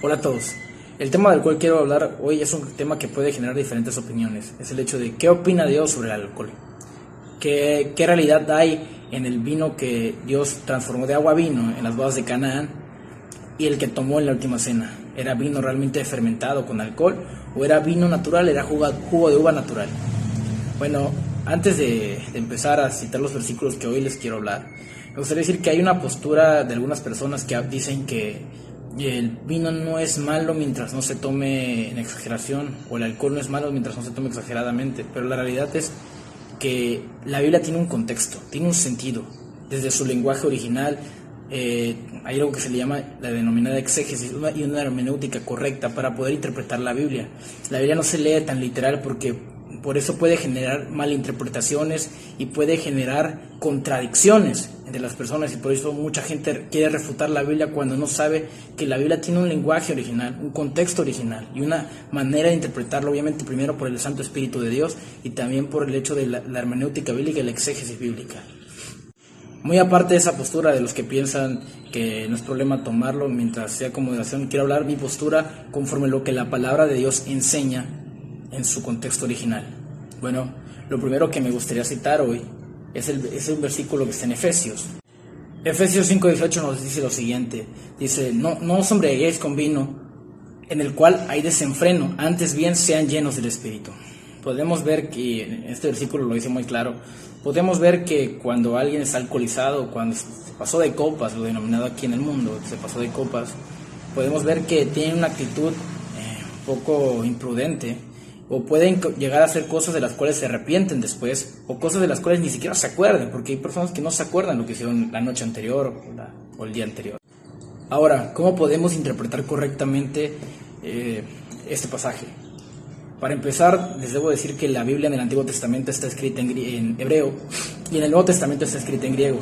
Hola a todos. El tema del cual quiero hablar hoy es un tema que puede generar diferentes opiniones. Es el hecho de qué opina Dios sobre el alcohol. ¿Qué realidad hay en el vino que Dios transformó de agua a vino en las bodas de Canaán y el que tomó en la última cena? ¿Era vino realmente fermentado con alcohol o era vino natural, era jugo de uva natural? Bueno, antes de empezar a citar los versículos que hoy les quiero hablar, me gustaría decir que hay una postura de algunas personas que dicen que el vino no es malo mientras no se tome en exageración, o el alcohol no es malo mientras no se tome exageradamente, pero la realidad es que la Biblia tiene un contexto, tiene un sentido, desde su lenguaje original. Hay algo que se le llama la denominada exégesis y una hermenéutica correcta para poder interpretar la Biblia. La Biblia no se lee tan literal porque por eso puede generar malinterpretaciones y puede generar contradicciones entre las personas, y por eso mucha gente quiere refutar la Biblia cuando no sabe que la Biblia tiene un lenguaje original, un contexto original y una manera de interpretarlo, obviamente primero por el Santo Espíritu de Dios y también por el hecho de la hermenéutica bíblica y la exégesis bíblica. Muy aparte de esa postura de los que piensan que no es problema tomarlo mientras sea con moderación, quiero hablar mi postura conforme lo que la palabra de Dios enseña en su contexto original. Bueno, lo primero que me gustaría citar hoy es un versículo que está en Efesios. Efesios 5:18 nos dice lo siguiente, dice: no os embriaguéis con vino, en el cual hay desenfreno, antes bien sean llenos del Espíritu. Podemos ver que, este versículo lo dice muy claro, podemos ver que cuando alguien está alcoholizado, cuando se pasó de copas, lo denominado aquí en el mundo, se pasó de copas, podemos ver que tiene una actitud un poco imprudente, o pueden llegar a hacer cosas de las cuales se arrepienten después, o cosas de las cuales ni siquiera se acuerdan, porque hay personas que no se acuerdan lo que hicieron la noche anterior o el día anterior. Ahora, ¿cómo podemos interpretar correctamente este pasaje? Para empezar, les debo decir que la Biblia en el Antiguo Testamento está escrita en hebreo y en el Nuevo Testamento está escrita en griego.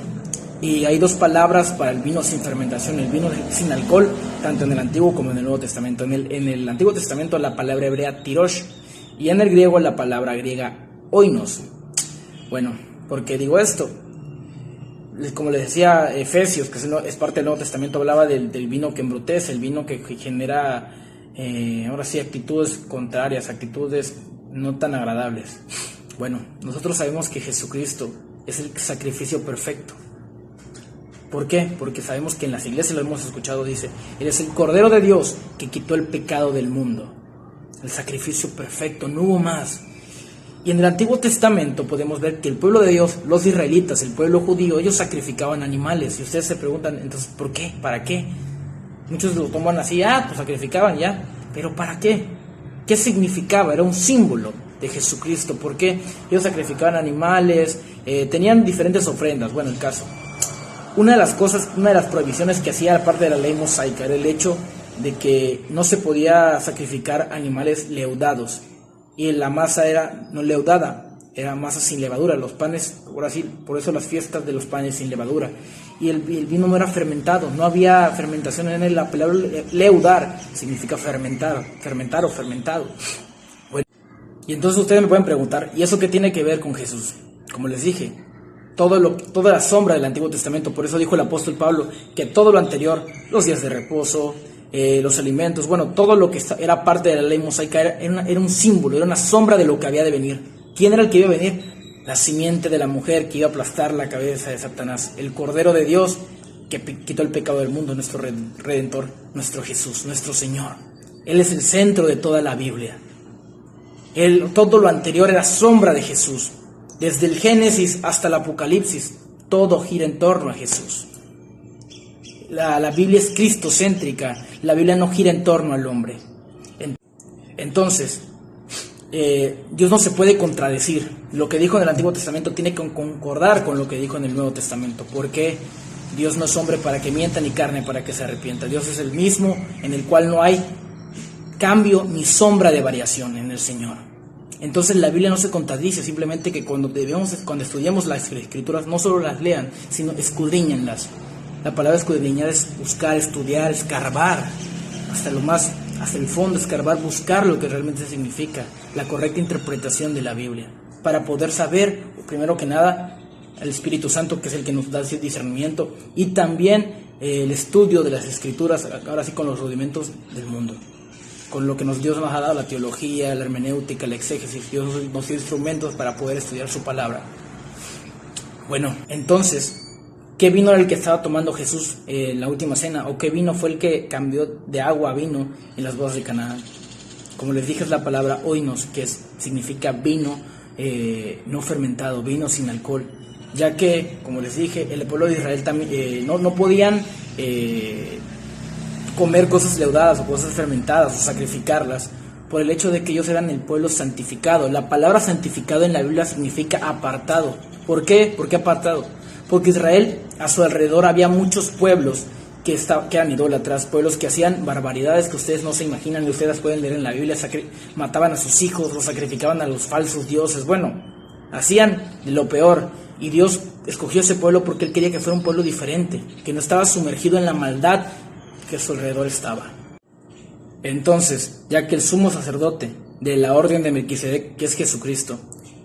Y hay dos palabras para el vino sin fermentación, el vino sin alcohol, tanto en el Antiguo como en el Nuevo Testamento. En el Antiguo Testamento la palabra hebrea tirosh y en el griego la palabra griega oinos. Bueno, ¿por qué digo esto? Como les decía, Efesios, que es parte del Nuevo Testamento, hablaba del vino que embrutece, el vino que genera ahora sí actitudes contrarias, actitudes no tan agradables. Bueno, nosotros sabemos que Jesucristo es el sacrificio perfecto. ¿Por qué? Porque sabemos que en las iglesias lo hemos escuchado, dice: Él es el Cordero de Dios que quitó el pecado del mundo. El sacrificio perfecto, no hubo más. Y en el Antiguo Testamento podemos ver que el pueblo de Dios, los israelitas, el pueblo judío, ellos sacrificaban animales. Y ustedes se preguntan, entonces, ¿por qué? ¿Para qué? Muchos lo toman así, pues sacrificaban ya. ¿Pero para qué? ¿Qué significaba? Era un símbolo de Jesucristo. ¿Por qué? Ellos sacrificaban animales, tenían diferentes ofrendas. Bueno, el caso. Una de las prohibiciones que hacía parte de la ley mosaica era el hecho de que no se podía sacrificar animales leudados. Y la masa era no leudada, era masa sin levadura. Los panes, ahora sí, por eso las fiestas de los panes sin levadura. Y el vino no era fermentado, no había fermentación en él. La palabra leudar significa fermentar o fermentado. Bueno, y entonces ustedes me pueden preguntar, ¿y eso qué tiene que ver con Jesús? Como les dije, toda la sombra del Antiguo Testamento. Por eso dijo el apóstol Pablo que todo lo anterior, los días de reposo, los alimentos, bueno, todo lo que era parte de la ley mosaica era un símbolo, era una sombra de lo que había de venir. ¿Quién era el que iba a venir? La simiente de la mujer que iba a aplastar la cabeza de Satanás, el Cordero de Dios que quitó el pecado del mundo, nuestro Redentor, nuestro Jesús, nuestro Señor. Él es el centro de toda la Biblia. Todo lo anterior era sombra de Jesús. Desde el Génesis hasta el Apocalipsis, todo gira en torno a Jesús. La Biblia es cristocéntrica, la Biblia no gira en torno al hombre. Entonces, Dios no se puede contradecir. Lo que dijo en el Antiguo Testamento tiene que concordar con lo que dijo en el Nuevo Testamento. Porque Dios no es hombre para que mienta, ni carne para que se arrepienta. Dios es el mismo, en el cual no hay cambio ni sombra de variación en el Señor. Entonces la Biblia no se contradice, simplemente que cuando estudiamos las Escrituras, no solo las lean, sino escudriñenlas. La palabra escudriñar es buscar, estudiar, escarbar hasta el fondo, escarbar, buscar lo que realmente significa, la correcta interpretación de la Biblia, para poder saber, primero que nada, el Espíritu Santo, que es el que nos da ese discernimiento, y también el estudio de las escrituras, ahora sí con los rudimentos del mundo, con lo que Dios nos ha dado, la teología, la hermenéutica, la exégesis. Dios nos dio instrumentos para poder estudiar su palabra. Bueno, entonces, ¿qué vino era el que estaba tomando Jesús en la última cena? ¿O qué vino fue el que cambió de agua a vino en las bodas de Caná? Como les dije, es la palabra oinos, que significa vino no fermentado, vino sin alcohol. Ya que, como les dije, el pueblo de Israel también no podían comer cosas leudadas o cosas fermentadas o sacrificarlas por el hecho de que ellos eran el pueblo santificado. La palabra santificado en la Biblia significa apartado. ¿Por qué? ¿Por qué apartado? Porque Israel, a su alrededor había muchos pueblos que eran idólatras, pueblos que hacían barbaridades que ustedes no se imaginan y ustedes pueden leer en la Biblia. Mataban a sus hijos, los sacrificaban a los falsos dioses. Bueno, hacían de lo peor. Y Dios escogió ese pueblo porque Él quería que fuera un pueblo diferente, que no estaba sumergido en la maldad que a su alrededor estaba. Entonces, ya que el sumo sacerdote de la orden de Melquisedec, que es Jesucristo,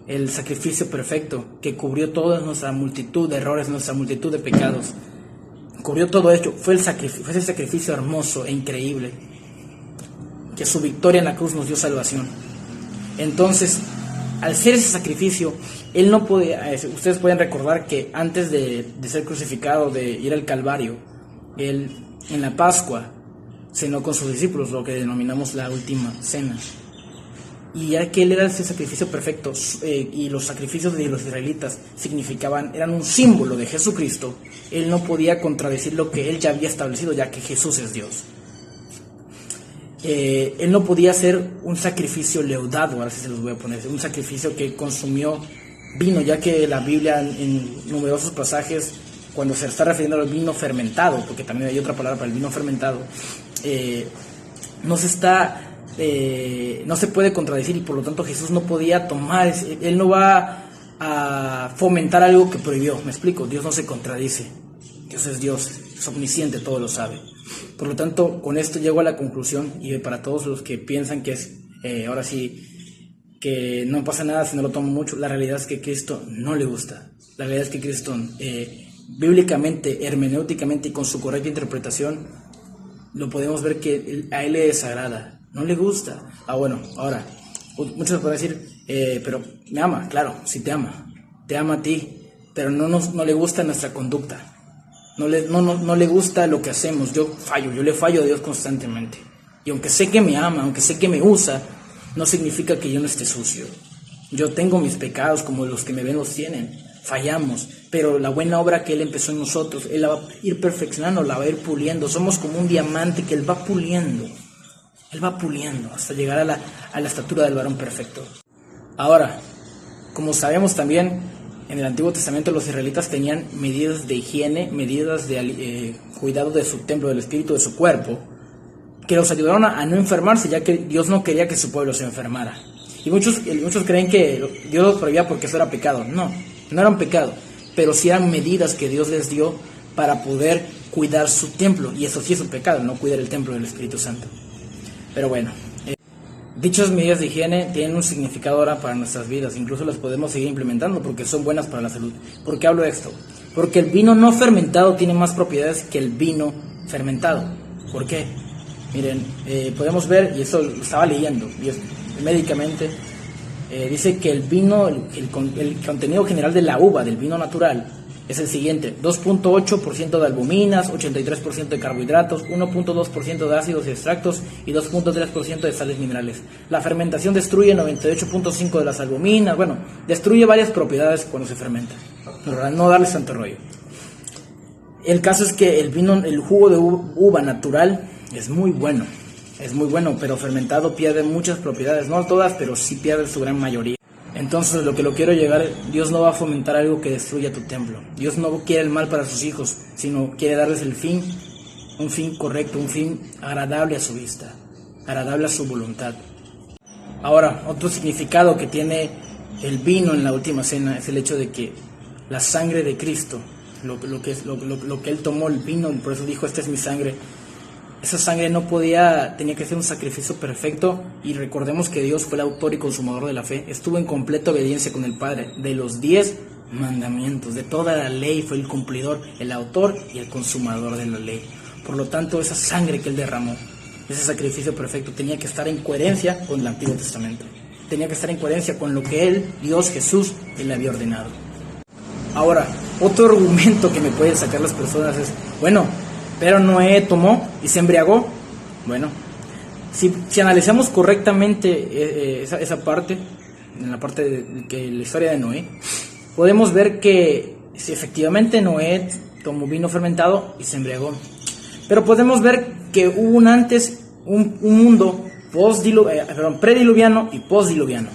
el sacrificio perfecto, que cubrió toda nuestra multitud de errores, nuestra multitud de pecados, cubrió todo esto, fue ese sacrificio hermoso e increíble, que su victoria en la cruz nos dio salvación. Entonces, al ser ese sacrificio, Él no podía. Ustedes pueden recordar que antes de ser crucificado, de ir al Calvario, Él en la Pascua cenó con sus discípulos, lo que denominamos la última cena. Y ya que Él era ese sacrificio perfecto, y los sacrificios de los israelitas eran un símbolo de Jesucristo, Él no podía contradecir lo que Él ya había establecido, ya que Jesús es Dios. Él no podía hacer un sacrificio leudado, ahora sí se los voy a poner, un sacrificio que consumió vino, ya que la Biblia en numerosos pasajes, cuando se está refiriendo al vino fermentado, porque también hay otra palabra para el vino fermentado, no se puede contradecir, y por lo tanto Jesús no podía tomar, Él no va a fomentar algo que prohibió. Me explico, Dios no se contradice, Dios es Dios, es omnisciente, todo lo sabe. Por lo tanto, con esto llego a la conclusión, y para todos los que piensan que es ahora sí que no pasa nada si no lo tomo mucho, la realidad es que Cristo no le gusta. La realidad es que Cristo bíblicamente, hermenéuticamente y con su correcta interpretación, lo podemos ver que a Él le desagrada, no le gusta. Bueno, ahora, muchos pueden decir, pero me ama. Claro, sí te ama a ti, pero no le gusta nuestra conducta. No le gusta lo que hacemos. Yo le fallo a Dios constantemente. Y aunque sé que me ama, aunque sé que me usa, no significa que yo no esté sucio. Yo tengo mis pecados como los que me ven los tienen. Fallamos, pero la buena obra que Él empezó en nosotros, Él la va a ir perfeccionando, la va a ir puliendo. Somos como un diamante que Él va puliendo. Él va puliendo hasta llegar a la estatura del varón perfecto. Ahora, como sabemos también, en el Antiguo Testamento los israelitas tenían medidas de higiene, medidas de cuidado de su templo, del espíritu, de su cuerpo, que los ayudaron a no enfermarse, ya que Dios no quería que su pueblo se enfermara. Y muchos creen que Dios los prohibía porque eso era pecado. No era un pecado, pero sí eran medidas que Dios les dio para poder cuidar su templo, y eso sí es un pecado, no cuidar el templo del Espíritu Santo. Pero bueno, dichas medidas de higiene tienen un significado ahora para nuestras vidas, incluso las podemos seguir implementando porque son buenas para la salud. ¿Por qué hablo de esto? Porque el vino no fermentado tiene más propiedades que el vino fermentado. ¿Por qué? Miren, podemos ver, y eso lo estaba leyendo, y médicamente, dice que el vino, el contenido general de la uva, del vino natural, es el siguiente: 2.8% de albuminas, 83% de carbohidratos, 1.2% de ácidos y extractos y 2.3% de sales minerales. La fermentación destruye 98.5% de las albuminas. Bueno, destruye varias propiedades cuando se fermenta, pero para no darles tanto rollo. El caso es que el jugo de uva natural es muy bueno, pero fermentado pierde muchas propiedades, no todas, pero sí pierde su gran mayoría. Entonces, lo que quiero llegar, Dios no va a fomentar algo que destruya tu templo. Dios no quiere el mal para sus hijos, sino quiere darles un fin correcto, un fin agradable a su vista, agradable a su voluntad. Ahora, otro significado que tiene el vino en la última cena es el hecho de que la sangre de Cristo, lo que Él tomó, el vino, por eso dijo: esta es mi sangre. Esa sangre tenía que ser un sacrificio perfecto, y recordemos que Dios fue el autor y consumador de la fe. Estuvo en completa obediencia con el Padre, de los 10 mandamientos, de toda la ley fue el cumplidor, el autor y el consumador de la ley. Por lo tanto, esa sangre que Él derramó, ese sacrificio perfecto, tenía que estar en coherencia con el Antiguo Testamento. Tenía que estar en coherencia con lo que Él, Dios, Jesús, Él le había ordenado. Ahora, otro argumento que me pueden sacar las personas es, bueno, pero Noé tomó y se embriagó. Bueno, si analizamos correctamente esa parte, en la parte de la historia de Noé, podemos ver que si efectivamente Noé tomó vino fermentado y se embriagó. Pero podemos ver que hubo un mundo prediluviano y postdiluviano.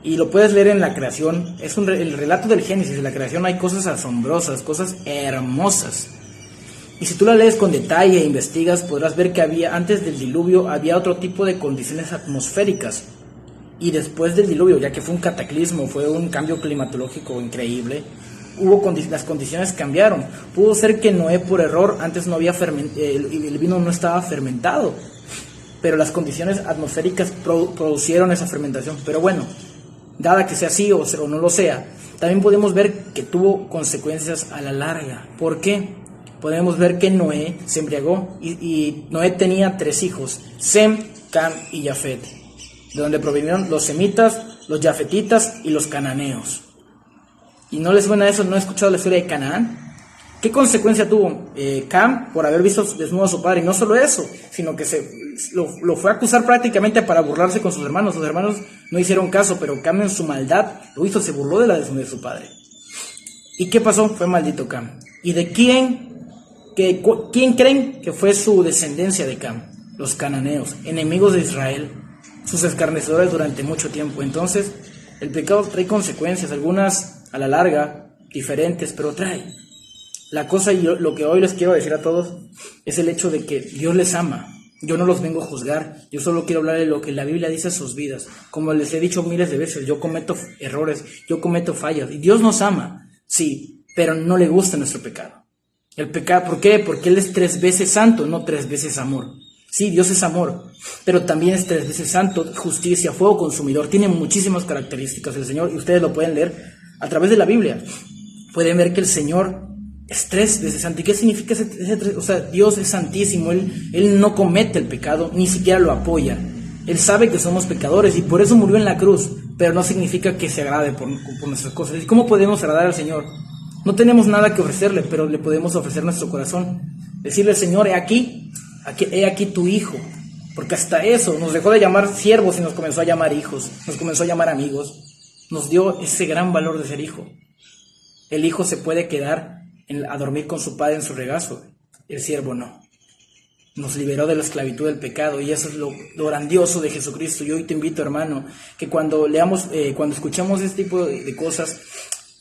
Y lo puedes leer en la creación. Es el relato del Génesis. En la creación hay cosas asombrosas, cosas hermosas. Y si tú la lees con detalle e investigas, podrás ver que antes del diluvio había otro tipo de condiciones atmosféricas. Y después del diluvio, ya que fue un cataclismo, fue un cambio climatológico increíble, las condiciones cambiaron. Pudo ser que Noé por error antes no había el vino no estaba fermentado, pero las condiciones atmosféricas producieron esa fermentación. Pero bueno, dada que sea así o no lo sea, también podemos ver que tuvo consecuencias a la larga. ¿Por qué? Podemos ver que Noé se embriagó y Noé tenía 3 hijos, Sem, Cam y Jafet, de donde provinieron los semitas, los jafetitas y los cananeos. ¿Y no les suena eso? ¿No he escuchado la historia de Canaán? ¿Qué consecuencia tuvo Cam por haber visto desnudo a su padre? Y no solo eso, sino que lo fue a acusar prácticamente para burlarse con sus hermanos. Sus hermanos no hicieron caso, pero Cam en su maldad lo hizo, se burló de la desnudez de su padre. ¿Y qué pasó? Fue maldito Cam. ¿Y de quién creen que fue su descendencia de Cam? Los cananeos, enemigos de Israel, sus escarnecedores durante mucho tiempo. Entonces, el pecado trae consecuencias, algunas a la larga, diferentes, pero trae. La cosa, y lo que hoy les quiero decir a todos, es el hecho de que Dios les ama. Yo no los vengo a juzgar, yo solo quiero hablar de lo que la Biblia dice a sus vidas. Como les he dicho miles de veces, yo cometo errores, yo cometo fallas, y Dios nos ama, sí, pero no le gusta nuestro pecado. El pecado, ¿por qué? Porque Él es 3 veces santo, no 3 veces amor. Sí, Dios es amor, pero también es 3 veces santo, justicia, fuego consumidor. Tiene muchísimas características el Señor, y ustedes lo pueden leer a través de la Biblia. Pueden ver que el Señor es 3 veces santo. ¿Y qué significa ese 3? O sea, Dios es santísimo, Él no comete el pecado, ni siquiera lo apoya. Él sabe que somos pecadores y por eso murió en la cruz, pero no significa que se agrade por nuestras cosas. ¿Y cómo podemos agradar al Señor? No tenemos nada que ofrecerle, pero le podemos ofrecer nuestro corazón. Decirle, Señor, he aquí tu hijo. Porque hasta eso nos dejó de llamar siervos y nos comenzó a llamar hijos, nos comenzó a llamar amigos. Nos dio ese gran valor de ser hijo. El hijo se puede quedar a dormir con su padre en su regazo, el siervo no. Nos liberó de la esclavitud del pecado, y eso es lo grandioso de Jesucristo. Yo hoy te invito, hermano, que cuando escuchamos este tipo de cosas,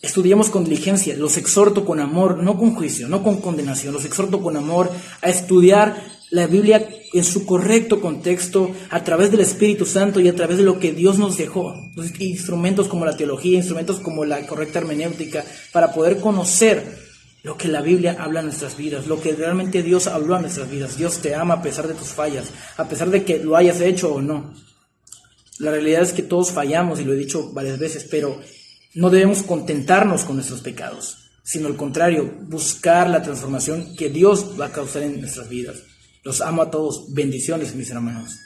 estudiemos con diligencia. Los exhorto con amor, no con juicio, no con condenación. Los exhorto con amor a estudiar la Biblia en su correcto contexto, a través del Espíritu Santo y a través de lo que Dios nos dejó. Instrumentos como la teología, instrumentos como la correcta hermenéutica, para poder conocer lo que la Biblia habla en nuestras vidas, lo que realmente Dios habló en nuestras vidas. Dios te ama a pesar de tus fallas, a pesar de que lo hayas hecho o no. La realidad es que todos fallamos, y lo he dicho varias veces, pero no debemos contentarnos con nuestros pecados, sino al contrario, buscar la transformación que Dios va a causar en nuestras vidas. Los amo a todos. Bendiciones, mis hermanos.